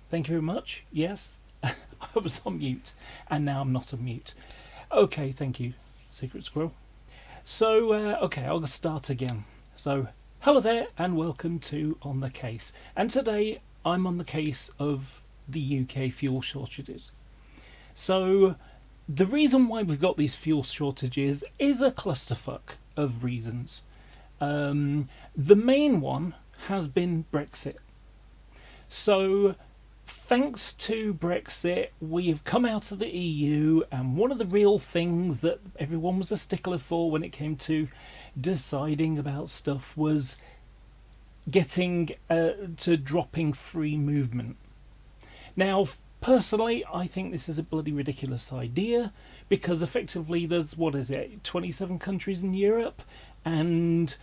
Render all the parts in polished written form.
Thank you very much. Yes, I was on mute, and now I'm not on mute. Okay, thank you, Secret Squirrel. So, okay, I'll start again. So, hello there, and welcome to On the Case. And today, I'm on the case of the UK fuel shortages. So, the reason why we've got these fuel shortages is a clusterfuck of reasons. The main one has been Brexit. So, thanks to Brexit, we've come out of the EU, and one of the real things that everyone was a stickler for when it came to deciding about stuff was getting to dropping free movement. Now, personally, I think this is a bloody ridiculous idea because effectively there's, what is it, 27 countries in Europe, and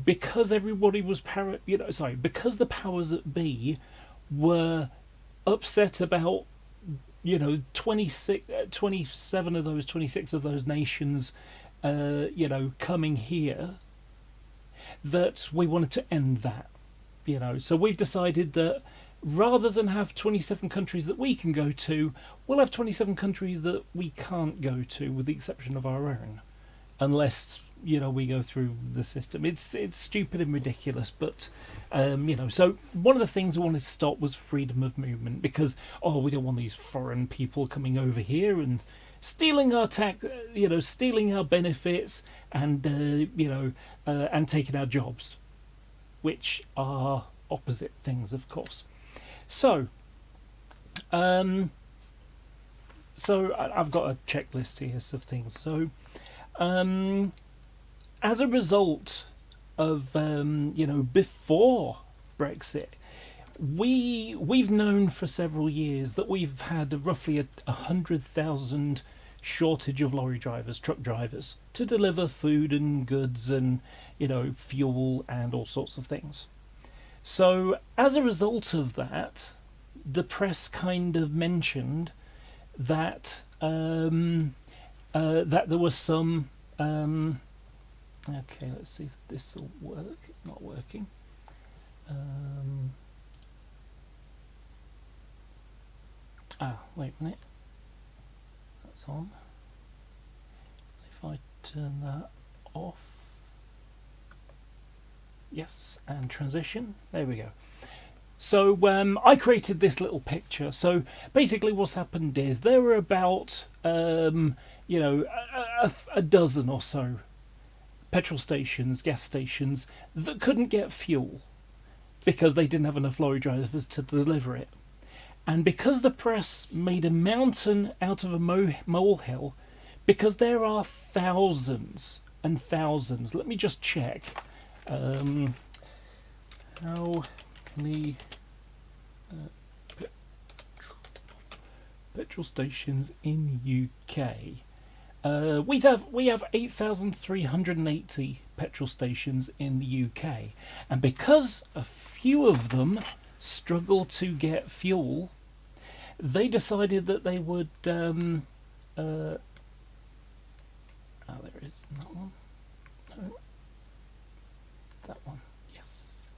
because everybody was because the powers that be were upset about 27 of those 26 of those nations coming here, that we wanted to end that. So we've decided that rather than have 27 countries that we can go to, we'll have 27 countries that we can't go to, with the exception of our own, unless we go through the system. It's stupid and ridiculous, but So one of the things we wanted to stop was freedom of movement, because we don't want these foreign people coming over here and stealing our stealing our benefits, and and taking our jobs, which are opposite things, of course. So, I've got a checklist here of things. So, as a result of before Brexit, we've known for several years that we've had roughly 100,000 shortage of lorry drivers, truck drivers, to deliver food and goods and fuel and all sorts of things. So as a result of that, the press kind of mentioned that that there was some. Okay, let's see if this will work. It's not working. Wait a minute. That's on. If I turn that off. Yes, and transition. There we go. So I created this little picture. So basically, what's happened is there were about a dozen or so petrol stations, gas stations that couldn't get fuel because they didn't have enough lorry drivers to deliver it. And because the press made a mountain out of a molehill, because there are thousands and thousands. Let me just check. How many petrol stations in UK? We have 8,380 petrol stations in the UK, and because a few of them struggle to get fuel, they decided that they would. There is that one. No, that one. Yes.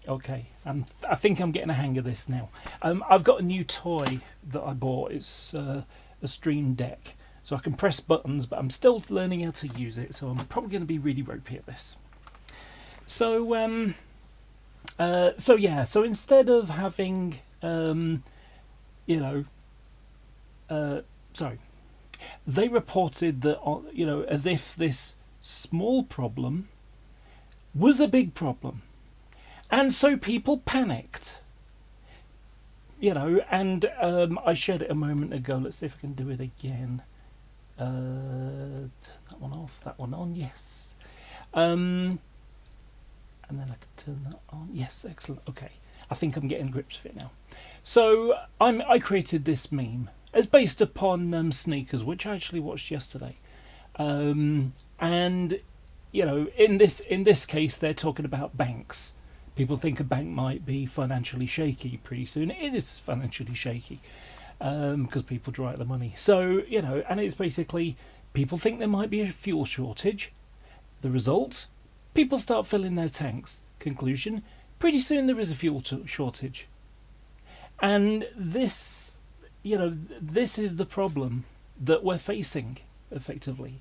Okay, I think I'm getting a hang of this now. I've got a new toy that I bought. It's a Stream Deck, so I can press buttons, but I'm still learning how to use it. So I'm probably going to be really ropey at this. So so instead of having sorry, they reported that as if this small problem was a big problem. And so people panicked, and I shared it a moment ago. Let's see if I can do it again. That one off, that one on, yes. And then I can turn that on. Yes, excellent. Okay, I think I'm getting grips of it now. So I created this meme. It's based upon Sneakers, which I actually watched yesterday. And in this case, they're talking about banks. People think a bank might be financially shaky pretty soon. It is financially shaky because people draw out the money. So, and it's basically people think there might be a fuel shortage. The result? People start filling their tanks. Conclusion? Pretty soon there is a fuel shortage. And this is the problem that we're facing, effectively.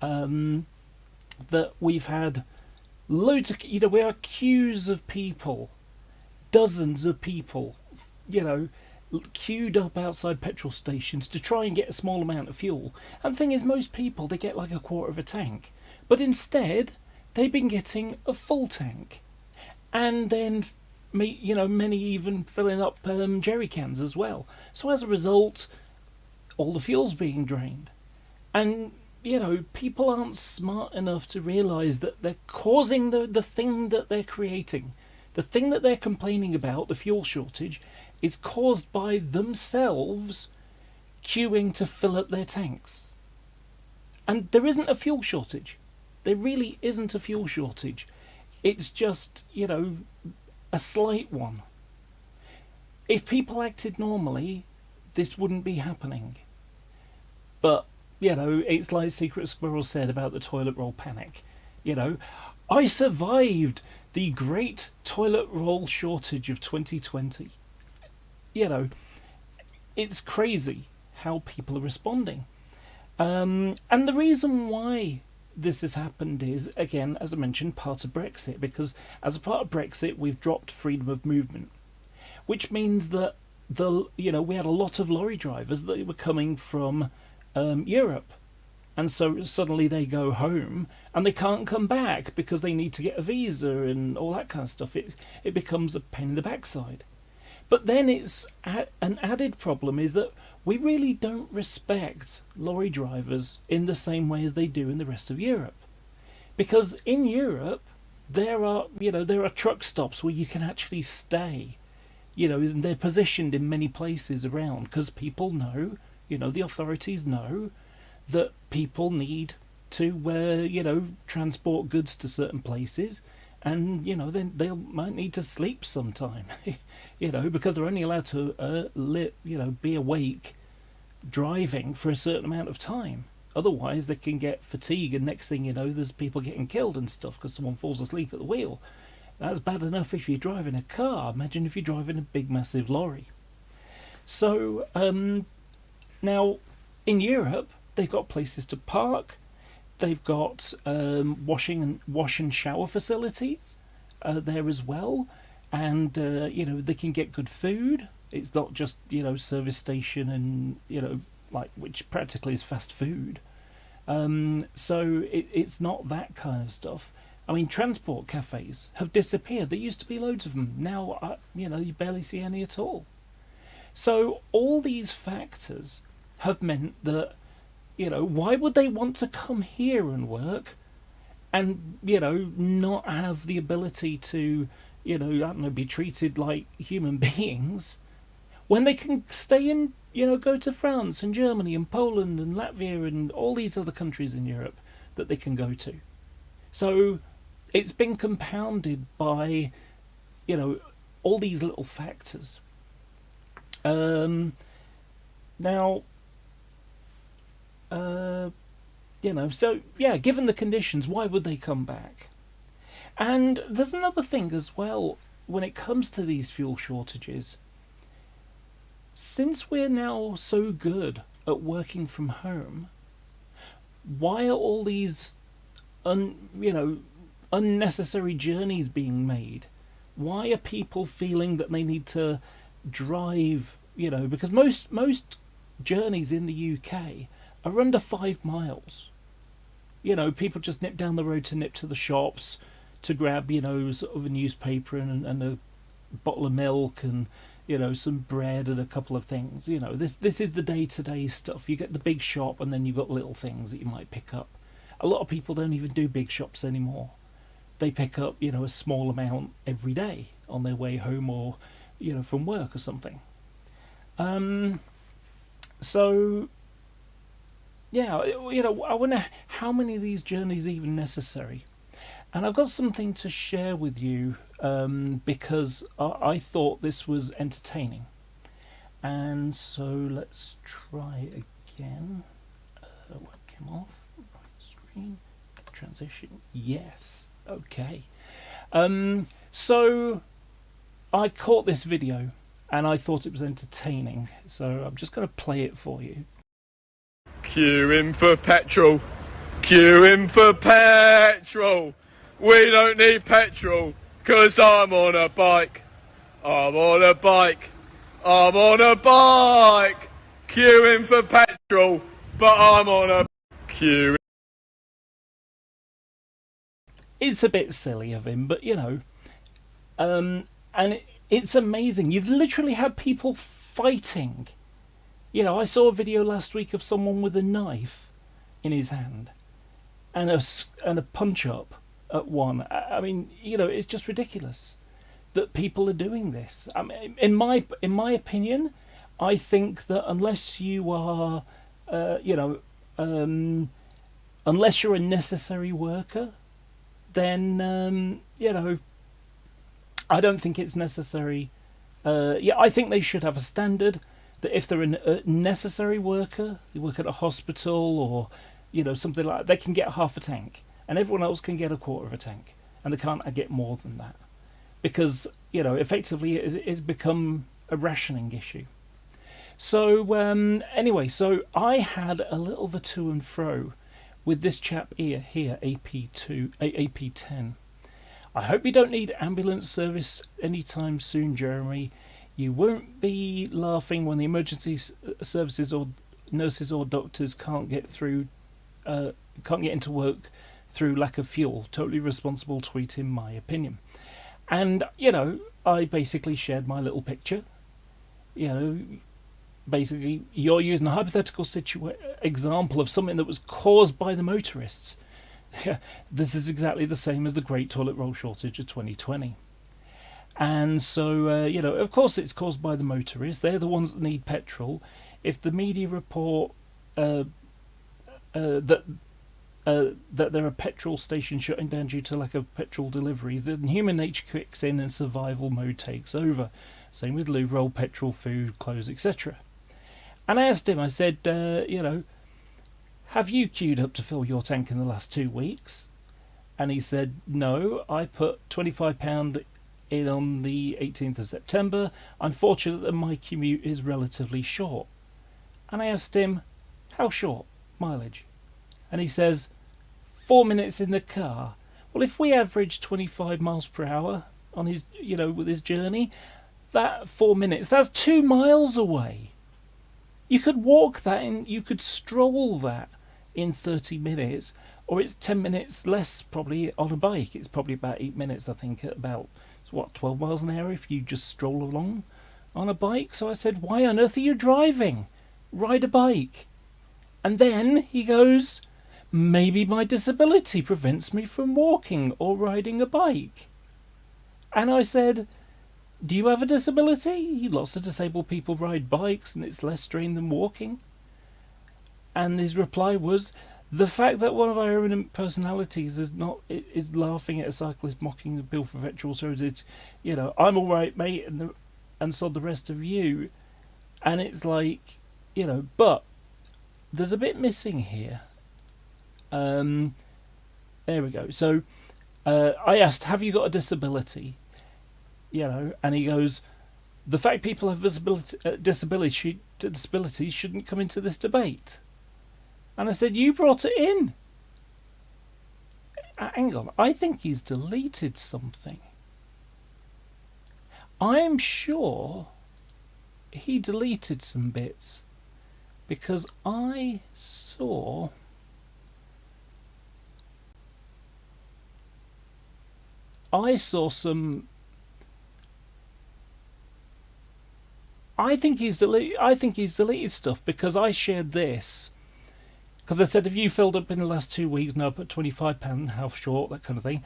That we've had loads of, we are queues of people, dozens of people, queued up outside petrol stations to try and get a small amount of fuel. And the thing is, most people, they get like a quarter of a tank. But instead, they've been getting a full tank. And then, many even filling up jerry cans as well. So as a result, all the fuel's being drained. And people aren't smart enough to realise that they're causing the thing that they're creating. The thing that they're complaining about, the fuel shortage, is caused by themselves queuing to fill up their tanks. And there isn't a fuel shortage. There really isn't a fuel shortage. It's just, a slight one. If people acted normally, this wouldn't be happening. But it's like Secret Squirrel said about the toilet roll panic. I survived the great toilet roll shortage of 2020. It's crazy how people are responding. And the reason why this has happened is, again, as I mentioned, part of Brexit. Because as a part of Brexit, we've dropped freedom of movement. Which means that we had a lot of lorry drivers that were coming from Europe, and so suddenly they go home and they can't come back because they need to get a visa and all that kind of stuff. It becomes a pain in the backside. But then it's an added problem is that we really don't respect lorry drivers in the same way as they do in the rest of Europe, because in Europe there are truck stops where you can actually stay, and they're positioned in many places around because people know. The authorities know that people need to, transport goods to certain places, and then they might need to sleep sometime, because they're only allowed to be awake driving for a certain amount of time. Otherwise, they can get fatigue, and next thing you know, there's people getting killed and stuff because someone falls asleep at the wheel. That's bad enough if you're driving a car. Imagine if you're driving a big, massive lorry. So, now, in Europe, they've got places to park. They've got wash and shower facilities there as well, and they can get good food. It's not just service station and which practically is fast food. So it's not that kind of stuff. I mean, transport cafes have disappeared. There used to be loads of them. Now, you barely see any at all. So all these factors have meant that, why would they want to come here and work and, not have the ability to, be treated like human beings when they can stay in, go to France and Germany and Poland and Latvia and all these other countries in Europe that they can go to. So it's been compounded by, all these little factors. So yeah, given the conditions, why would they come back? And there's another thing as well. when it comes to these fuel shortages, since we're now so good at working from home, why are all these unnecessary journeys being made? Why are people feeling that they need to drive? Because most journeys in the UK are under 5 miles. People just nip down the road to nip to the shops to grab, sort of a newspaper and a bottle of milk and, some bread and a couple of things. This is the day-to-day stuff. You get the big shop and then you've got little things that you might pick up. A lot of people don't even do big shops anymore. They pick up, a small amount every day on their way home or, from work or something. So, yeah, I wonder how many of these journeys are even necessary. And I've got something to share with you because I thought this was entertaining. And so let's try again. Webcam off, right screen, transition, yes, okay. So I caught this video and I thought it was entertaining, so I'm just going to play it for you. Queuing for petrol, queuing for petrol. We don't need petrol, 'cause I'm on a bike. I'm on a bike. I'm on a bike. Queuing for petrol, but I'm on a queue. It's a bit silly of him, but and it's amazing. You've literally had people fighting. I saw a video last week of someone with a knife in his hand and a punch up at one. I mean, it's just ridiculous that people are doing this. I mean, in my opinion, I think that unless you are, unless you're a necessary worker, then I don't think it's necessary. I think they should have a standard that if they're a necessary worker, you work at a hospital or something like that, they can get half a tank, and everyone else can get a quarter of a tank, and they can't get more than that, because effectively it's become a rationing issue. So anyway, so I had a little of a to and fro with this chap here, AP10. I hope you don't need ambulance service anytime soon, Jeremy. You won't be laughing when the emergency services or nurses or doctors can't get into work through lack of fuel. Totally responsible tweet, in my opinion. And I basically shared my little picture. Basically, you're using a hypothetical example of something that was caused by the motorists. This is exactly the same as the Great Toilet Roll Shortage of 2020. And so, of course it's caused by the motorists. They're the ones that need petrol. If the media report that there are petrol stations shutting down due to lack of petrol deliveries, then human nature kicks in and survival mode takes over. Same with loo roll, petrol, food, clothes, etc. And I asked him, I said, have you queued up to fill your tank in the last 2 weeks? And he said, no, I put £25 in on the 18th of September. I'm fortunate that my commute is relatively short. And I asked him, how short mileage? And he says, 4 minutes in the car. Well, if we average 25 miles per hour on his, with his journey, that 4 minutes, that's 2 miles away. You could walk that in, you could stroll that in 30 minutes, or it's 10 minutes less probably on a bike. It's probably about 8 minutes, I think, at about 12 miles an hour if you just stroll along on a bike. So I said, why on earth are you driving? Ride a bike. And then he goes, maybe my disability prevents me from walking or riding a bike. And I said, do you have a disability? Lots of disabled people ride bikes and it's less strain than walking. And his reply was, the fact that one of our eminent personalities is laughing at a cyclist mocking the bill for petrol, so it's, I'm all right, mate, and so the rest of you. And it's like, but there's a bit missing here. There we go. So I asked, have you got a disability? and he goes, the fact people have disabilities shouldn't come into this debate. And I said, you brought it in. Hang on, I think he's deleted something. I'm sure he deleted some bits because I saw some. I think he's deleted stuff because I shared this. Because I said, have you filled up in the last 2 weeks? No, I put £25, how short, that kind of thing.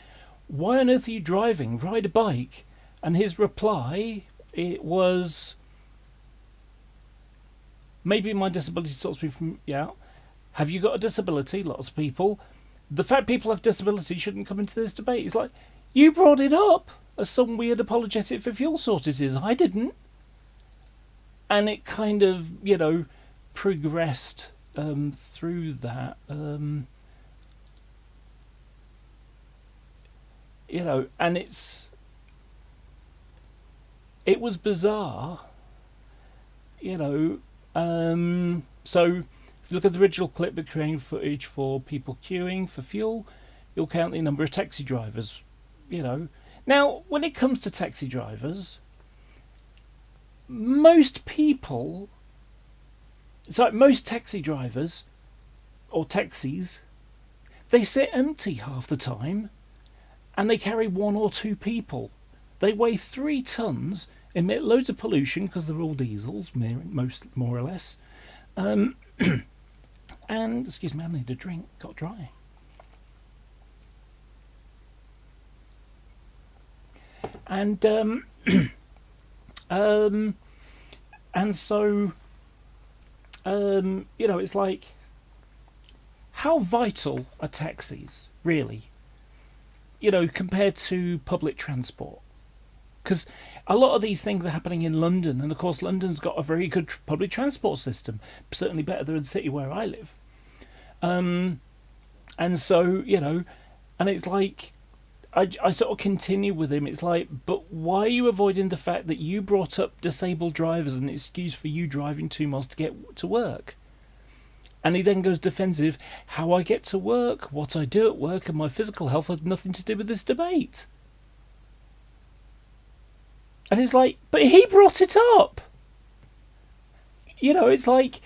Why on earth are you driving? Ride a bike. And his reply, it was, maybe my disability stops me from, have you got a disability? Lots of people. The fact people have disability shouldn't come into this debate. It's like, you brought it up as some weird apologetic for fuel shortages. I didn't. And it kind of, progressed through that. And it was bizarre, so if you look at the original clip with creating footage for people queuing for fuel, you'll count the number of taxi drivers, Now, when it comes to taxi drivers, most taxi drivers, or taxis, they sit empty half the time, and they carry 1 or 2 people. They weigh 3 tons, emit loads of pollution because they're all diesels, more or less. And excuse me, I need a drink. Got dry. And so it's like, how vital are taxis really? Compared to public transport. Because a lot of these things are happening in London, and of course London's got a very good public transport system, certainly better than the city where I live. And so, and it's like, I sort of continue with him. It's like, but why are you avoiding the fact that you brought up disabled drivers as an excuse for you driving 2 miles to get to work? And he then goes defensive, how I get to work, what I do at work, and my physical health had nothing to do with this debate. And it's like, but he brought it up. It's like,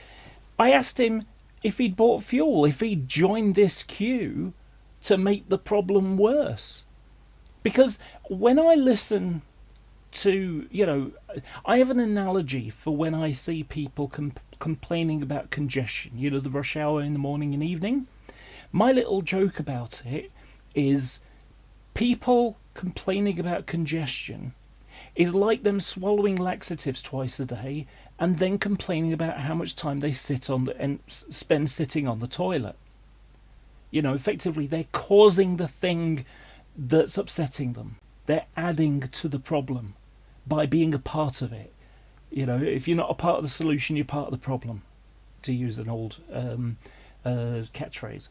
I asked him if he'd bought fuel, if he'd joined this queue to make the problem worse. Because when I listen to, I have an analogy for when I see people complaining about congestion, the rush hour in the morning and evening. My little joke about it is people complaining about congestion is like them swallowing laxatives twice a day and then complaining about how much time they spend sitting on the toilet. Effectively they're causing the thing that's upsetting them. They're adding to the problem by being a part of it. If you're not a part of the solution, you're part of the problem, to use an old catchphrase.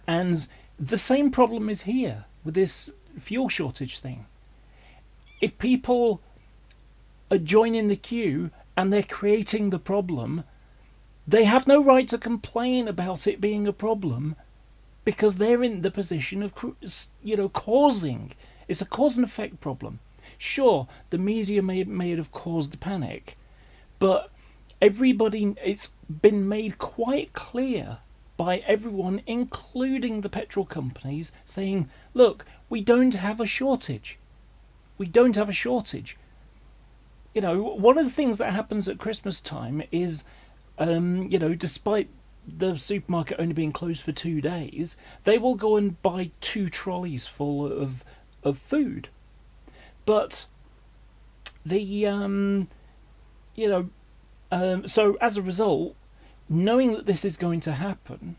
And the same problem is here with this fuel shortage thing. If people are joining the queue and they're creating the problem, they have no right to complain about it being a problem because they're in the position of, causing. It's a cause and effect problem. Sure, the media may have caused the panic, but it's been made quite clear by everyone, including the petrol companies, saying, look, we don't have a shortage. We don't have a shortage. One of the things that happens at Christmas time is, despite the supermarket only being closed for 2 days, they will go and buy 2 trolleys full of food. But so as a result, knowing that this is going to happen,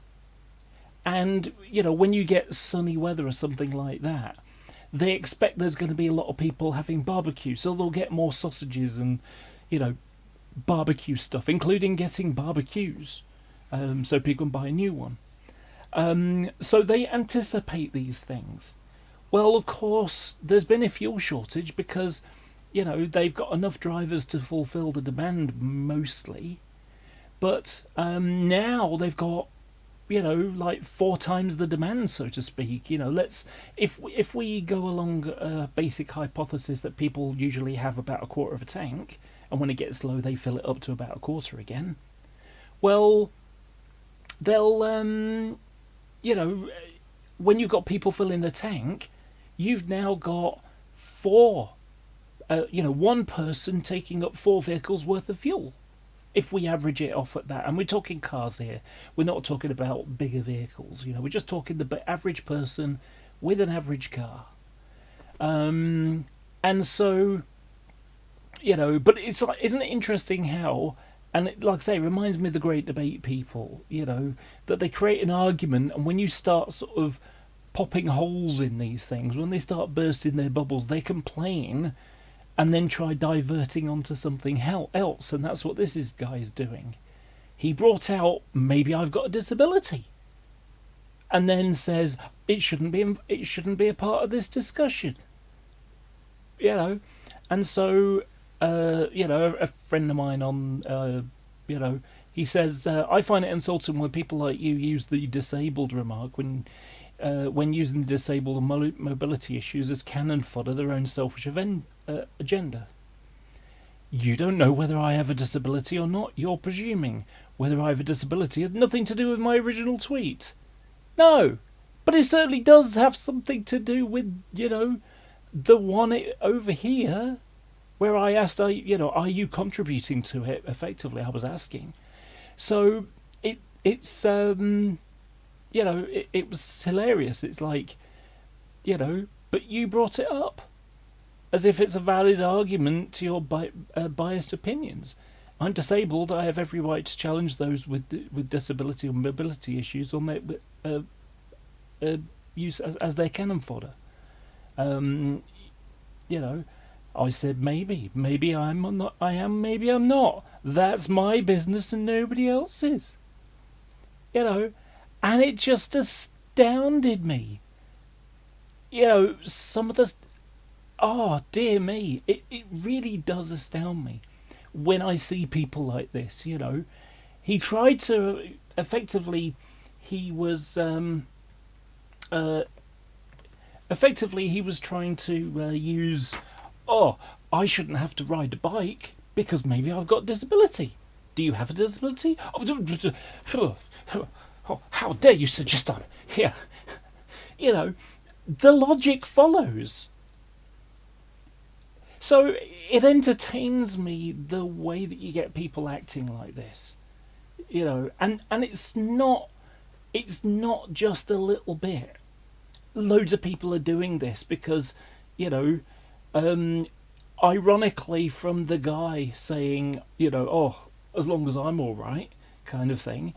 and when you get sunny weather or something like that, they expect there's going to be a lot of people having barbecue, so they'll get more sausages and barbecue stuff, including getting barbecues, so people can buy a new one. So they anticipate these things. Well, of course, there's been a fuel shortage because, they've got enough drivers to fulfill the demand mostly. But now they've got, like 4 times the demand, so to speak. If we go along a basic hypothesis that people usually have about a quarter of a tank, and when it gets low, they fill it up to about a quarter again. Well, they'll, when you've got people filling the tank, you've now got one person taking up 4 vehicles worth of fuel. If we average it off at that, and we're talking cars here, we're not talking about bigger vehicles. We're just talking the average person with an average car. And so, but it's like, isn't it interesting how, and like I say, it reminds me of the great debate people, that they create an argument, and when you start sort of popping holes in these things, when they start bursting their bubbles, they complain and then try diverting onto something else, and that's what this guy is doing. He brought out, maybe I've got a disability, and then says it shouldn't be a part of this discussion. And so a friend of mine on he says, I find it insulting when people like you use the disabled remark when using the disabled and mobility issues as cannon fodder their own selfish agenda. You don't know whether I have a disability or not. You're presuming. Whether I have a disability has nothing to do with my original tweet. No, but it certainly does have something to do with, the one over here where I asked, are you contributing to it? Effectively, I was asking. So it's it was hilarious. It's like, but you brought it up as if it's a valid argument to your biased opinions. I'm disabled. I have every right to challenge those with disability or mobility issues on their use as their cannon fodder. I said maybe I'm not. I am. Maybe I'm not. That's my business and nobody else's. And it just astounded me. Some of the... Oh, dear me. It really does astound me when I see people like this, He tried to... Effectively, he was... he was trying to use... Oh, I shouldn't have to ride a bike because maybe I've got a disability. Do you have a disability? Oh, how dare you suggest I'm here? The logic follows. So it entertains me the way that you get people acting like this. And it's not just a little bit. Loads of people are doing this because, ironically from the guy saying, oh, as long as I'm all right, kind of thing.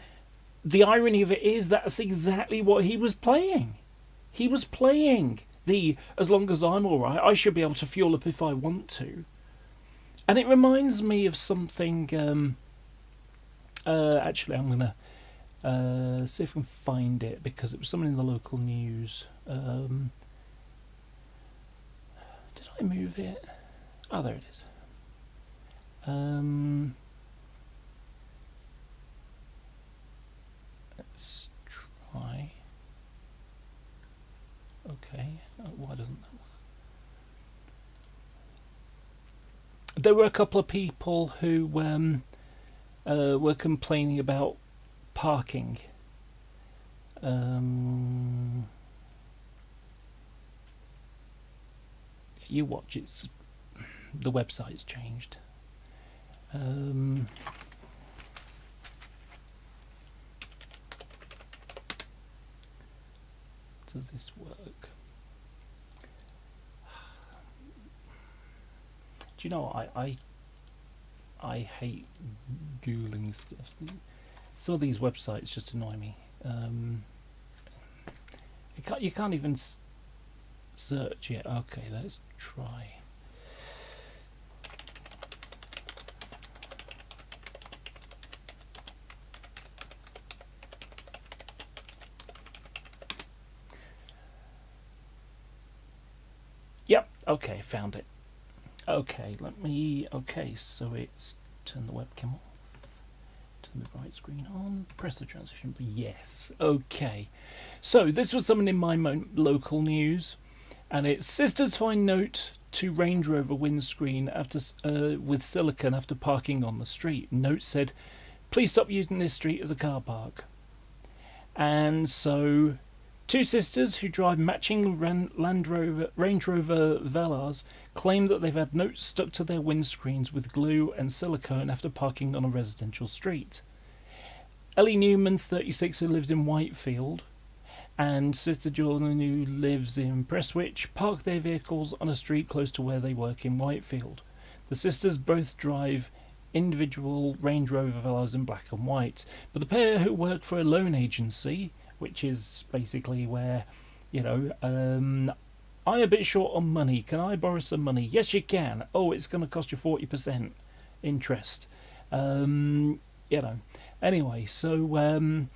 The irony of it is that's exactly what he was playing. He was playing the as long as I'm all right, I should be able to fuel up if I want to. And it reminds me of something... actually, I'm going to see if I can find it because it was something in the local news. Did I move it? Oh, there it is. Let's try. Okay, why doesn't that work? There were a couple of people who were complaining about parking. You watch, it's the website's changed. Does this work? Do you know what? I hate googling stuff. Some of these websites just annoy me. You can't even search it. Okay, let's try. Okay, found it. Okay, let me. Okay, so it's turn the webcam off, turn the right screen on, press the transition. Yes. Okay. So this was something in my local news, and it's sisters find note to Range Rover windscreen after with silicone after parking on the street. Note said, "Please stop using this street as a car park." And so, two sisters who drive matching Range Rover Velars claim that they've had notes stuck to their windscreens with glue and silicone after parking on a residential street. Ellie Newman, 36, who lives in Whitefield, and Sister Jordan, who lives in Prestwich, parked their vehicles on a street close to where they work in Whitefield. The sisters both drive individual Range Rover Velars in black and white, but the pair who work for a loan agency, which is basically where, I'm a bit short on money, can I borrow some money? Yes, you can. Oh, it's going to cost you 40% interest. Anyway, so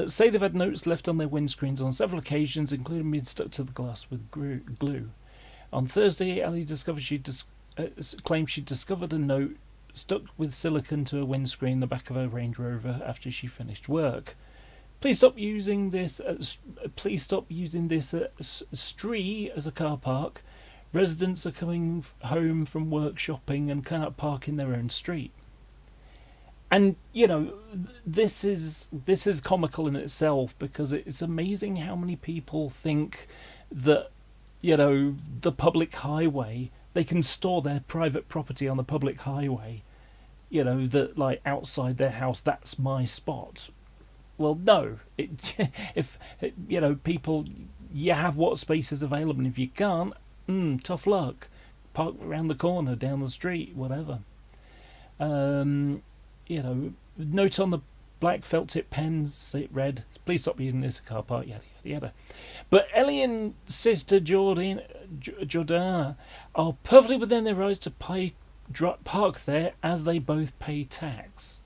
say they've had notes left on their windscreens on several occasions, including being stuck to the glass with glue. On Thursday, Ellie discovered claimed she discovered a note stuck with silicone to a windscreen in the back of her Range Rover after she finished work. Please stop using this. Please stop using this street as a car park. Residents are coming home from work shopping and cannot park in their own street. And this is comical in itself, because it's amazing how many people think that the public highway, they can store their private property on the public highway, that like outside their house, that's my spot. Well, no. If people, you have what space is available, and if you can't, tough luck. Park around the corner, down the street, whatever. Note on the black felt tip pens, it read, "Please stop using this car park," yada yada yada. But Ellie and Sister Jordana are perfectly within their rights to park there, as they both pay tax.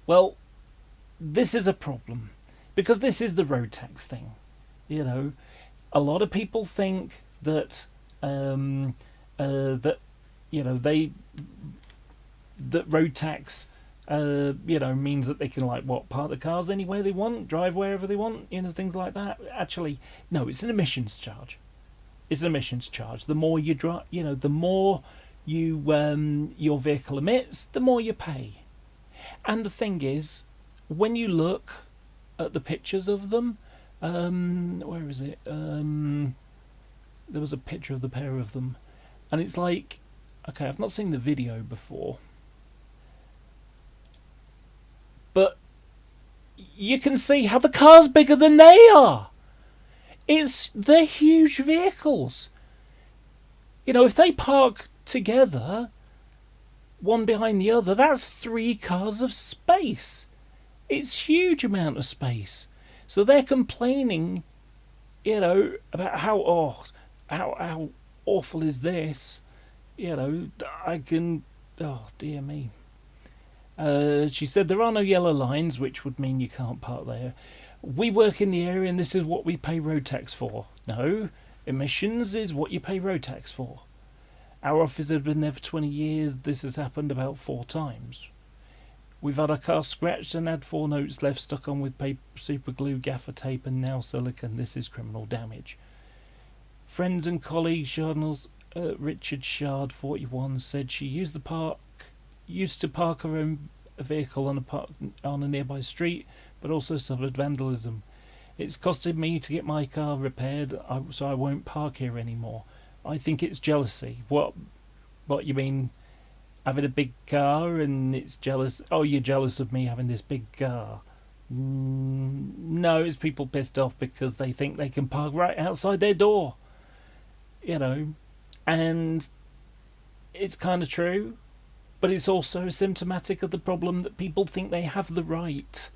Well, this is a problem, because this is the road tax thing. A lot of people think that that road tax means that they can park the cars anywhere they want, drive wherever they want, things like that. Actually, no, it's an emissions charge. It's an emissions charge. The more you drive, the more your vehicle emits, the more you pay. And the thing is, when you look at the pictures of them, where is it? There was a picture of the pair of them, and it's like, okay, I've not seen the video before, but you can see how the car's bigger than they are. They're huge vehicles. If they park together, one behind the other, that's 3 cars of space. It's huge amount of space. So they're complaining, about how awful is this. I can. Oh dear me. She said there are no yellow lines, which would mean you can't park there. We work in the area, and this is what we pay road tax for. No, emissions is what you pay road tax for. Our office has been there for 20 years. This has happened about 4 times. We've had our car scratched and had 4 notes left stuck on with paper, super glue, gaffer tape, and now silicone. This is criminal damage. Friends and colleagues, Richard Shard, 41, said she used to park her own vehicle on a nearby street, but also suffered vandalism. It's costed me to get my car repaired, so I won't park here anymore. I think it's jealousy. What you mean? Having a big car and it's jealous? Oh, you're jealous of me having this big car? No, it's people pissed off because they think they can park right outside their door. And it's kind of true, but it's also symptomatic of the problem that people think they have the right.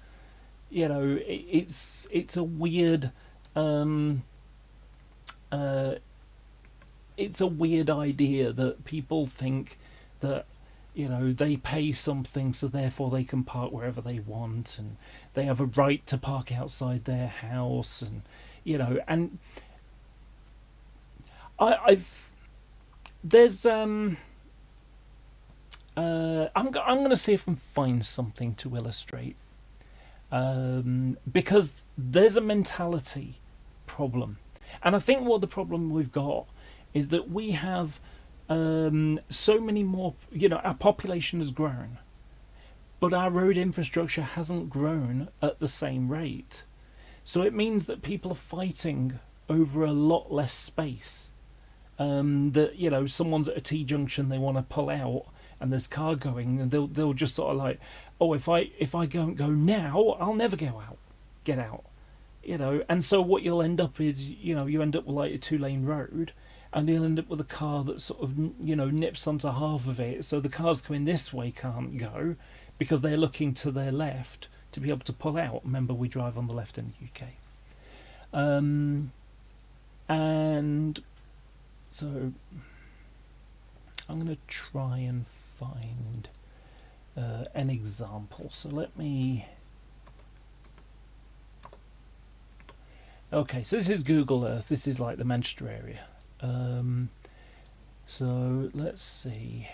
It's a weird it's a weird idea that people think that they pay something, so therefore they can park wherever they want, and they have a right to park outside their house, and and I've there's I'm going to see if I can find something to illustrate, because there's a mentality problem, and I think what the problem we've got is that we have so many more. You know, our population has grown, but our road infrastructure hasn't grown at the same rate. So it means that people are fighting over a lot less space. That, you know, someone's at a T junction, they want to pull out, and there's car going, and they'll just sort of like, oh, if I don't go now, I'll never get out, you know. And so what you'll end up is, you know, you end up with like a 2-lane road, and you'll end up with a car that sort of, you know, nips onto half of it. So the cars coming this way can't go because they're looking to their left to be able to pull out. Remember, we drive on the left in the UK. And so I'm going to try and find an example. So let me... Okay, so this is Google Earth. This is like the Manchester area. So let's see.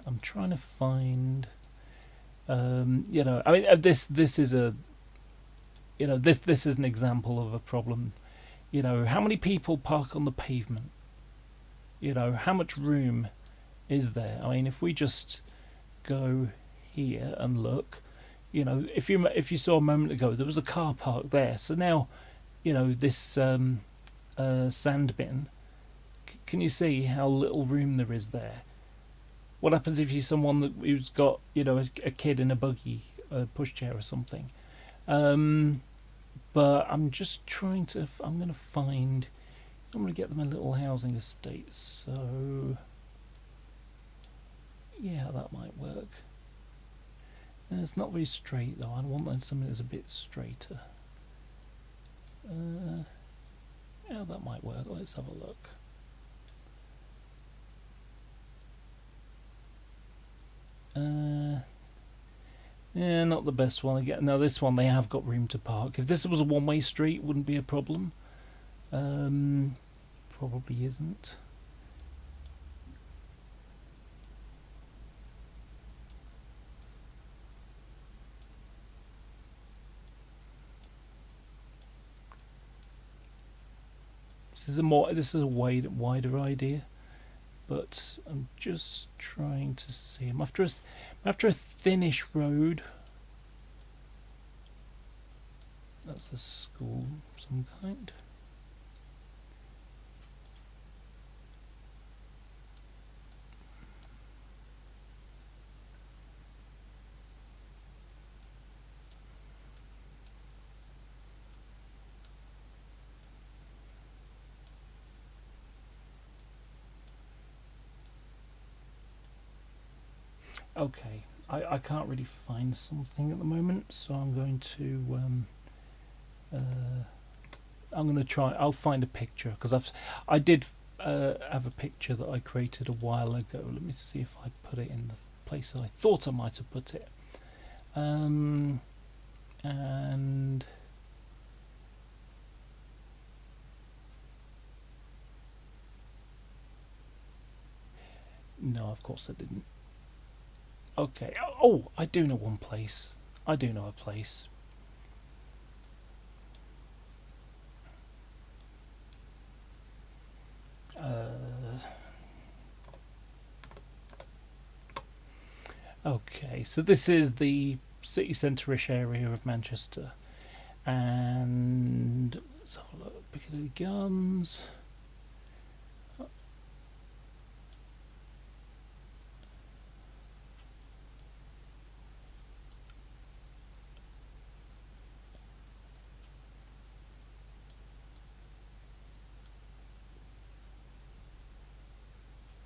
I'm trying to find... you know, I mean, this is a... You know, this is an example of a problem. You know, how many people park on the pavement? You know, how much room is there? I mean, if we just go here and look, you know, if you saw a moment ago, there was a car park there. So now, you know, this sand bin, can you see how little room there is there? What happens if you're someone who's got, you know, a kid in a buggy, a pushchair or something? But I'm just trying to... I'm going to find... I'm going to get them a little housing estate. So... yeah, that might work. And it's not very straight, though. I want something that's a bit straighter. Yeah, that might work. Let's have a look. Yeah, not the best one again. No, this one they have got room to park. If this was a one-way street, wouldn't be a problem. Probably isn't. This is a wider idea, but I'm just trying to see. I'm after a thinnish road. That's a school of some kind. Okay, I can't really find something at the moment, so I'm going to try. I'll find a picture, because I did have a picture that I created a while ago. Let me see if I put it in the place that I thought I might have put it. And no, of course I didn't. Okay. Oh, I do know one place. I do know a place. Okay, so this is the city centre-ish area of Manchester, and let's have a look. Piccadilly Gardens. I'm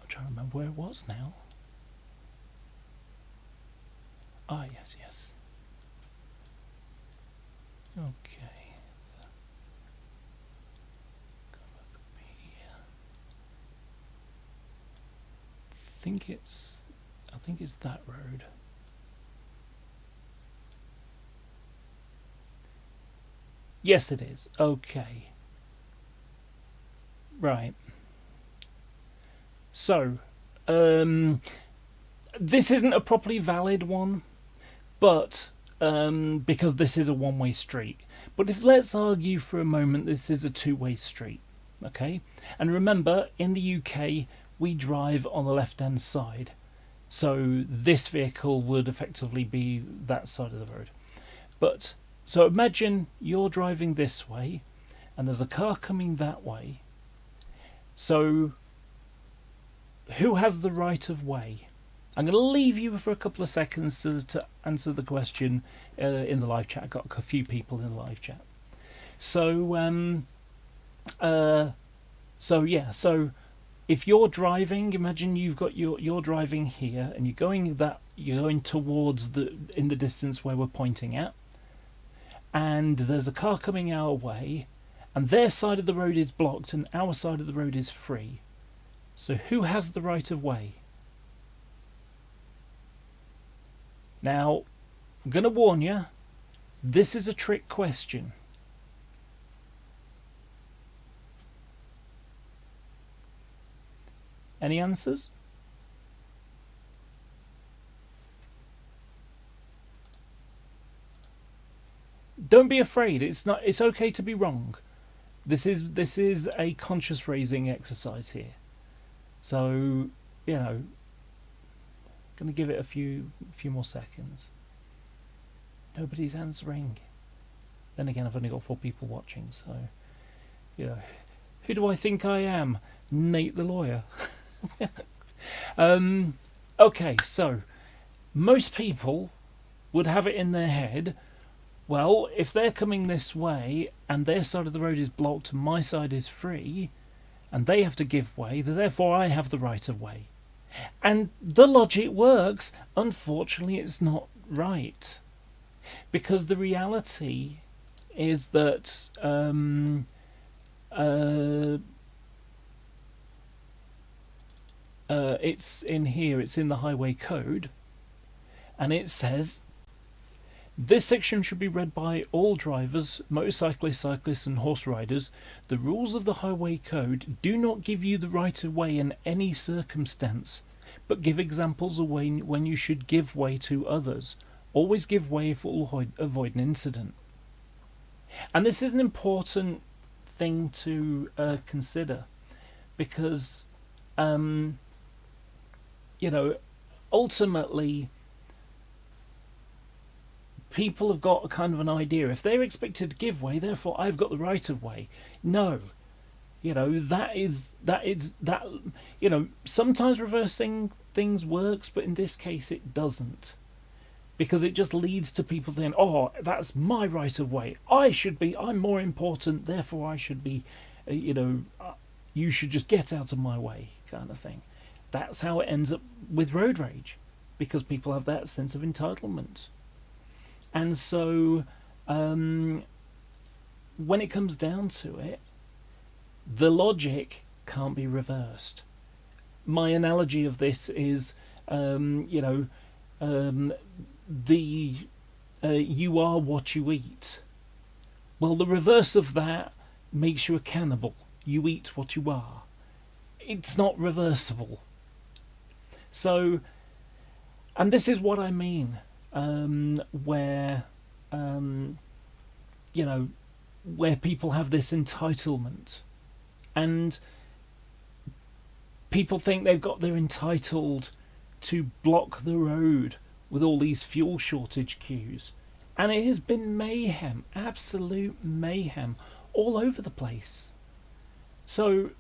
trying to remember where it was now. Ah, yes, yes. Okay. Come up here. I think it's that road. Yes, it is. Okay. Right. So, This isn't a properly valid one, but because this is a one-way street. But if let's argue for a moment this is a two-way street, okay? And remember, in the UK, we drive on the left-hand side. So this vehicle would effectively be that side of the road. But, so imagine you're driving this way, and there's a car coming that way. So, who has the right of way? I'm going to leave you for a couple of seconds to answer the question in the live chat. I've got a few people in the live chat. So, so if you're driving, imagine you've got you're driving here, and you're going towards in the distance where we're pointing at, and there's a car coming our way, and their side of the road is blocked, and our side of the road is free. So who has the right of way? Now, I'm going to warn you, this is a trick question. Any answers? Don't be afraid. It's okay to be wrong. This is a conscious raising exercise here. So, you know, going to give it a few more seconds. Nobody's answering. Then again, I've only got 4 people watching, so, you know, who do I think I am? Nate the lawyer. Okay, so most people would have it in their head, well, if they're coming this way and their side of the road is blocked and my side is free and they have to give way, therefore I have the right of way. And the logic works. Unfortunately, it's not right, because the reality is that it's in here, it's in the highway code, and it says this section should be read by all drivers, motorcyclists, cyclists and horse riders. The rules of the highway code do not give you the right of way in any circumstance, but give examples of when you should give way to others. Always give way if it will avoid an incident. And this is an important thing to consider, because you know, ultimately people have got a kind of an idea, if they're expected to give way, therefore I've got the right of way. No, you know, that you know, sometimes reversing things works, but in this case it doesn't, because it just leads to people saying, oh, that's my right of way, I'm more important, therefore I should be, you know, you should just get out of my way, kind of thing. That's how it ends up with road rage, because people have that sense of entitlement. And so when it comes down to it, the logic can't be reversed. My analogy of this is, you know, you are what you eat. Well, the reverse of that makes you a cannibal. You eat what you are. It's not reversible. So, and this is what I mean, where, you know, where people have this entitlement, and people think they're entitled to block the road with all these fuel shortage queues, and it has been mayhem, absolute mayhem, all over the place. So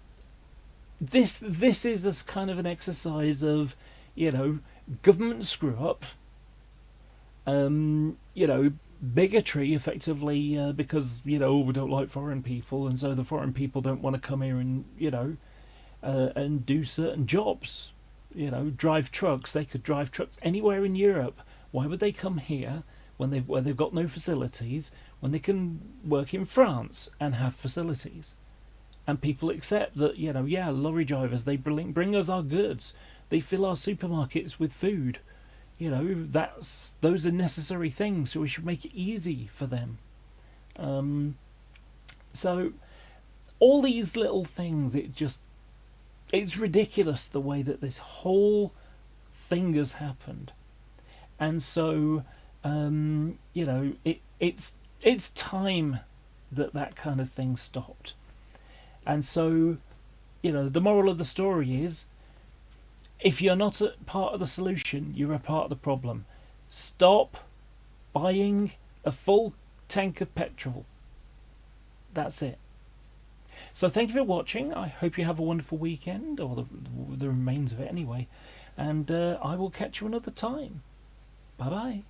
this is a kind of an exercise of, you know, government screw up, you know, bigotry effectively, because, you know, we don't like foreign people, and so the foreign people don't want to come here and, you know, and do certain jobs, you know, drive trucks. They could drive trucks anywhere in Europe. Why would they come here where they've got no facilities, when they can work in France and have facilities? And people accept that, you know, yeah, lorry drivers, they bring us our goods, they fill our supermarkets with food, you know, those are necessary things, so we should make it easy for them. So all these little things, it just it's ridiculous the way that this whole thing has happened. And so, it's time that kind of thing stopped. And so, the moral of the story is, if you're not a part of the solution, you're a part of the problem. Stop buying a full tank of petrol. That's it. So thank you for watching. I hope you have a wonderful weekend, or the remains of it anyway. And I will catch you another time. Bye-bye.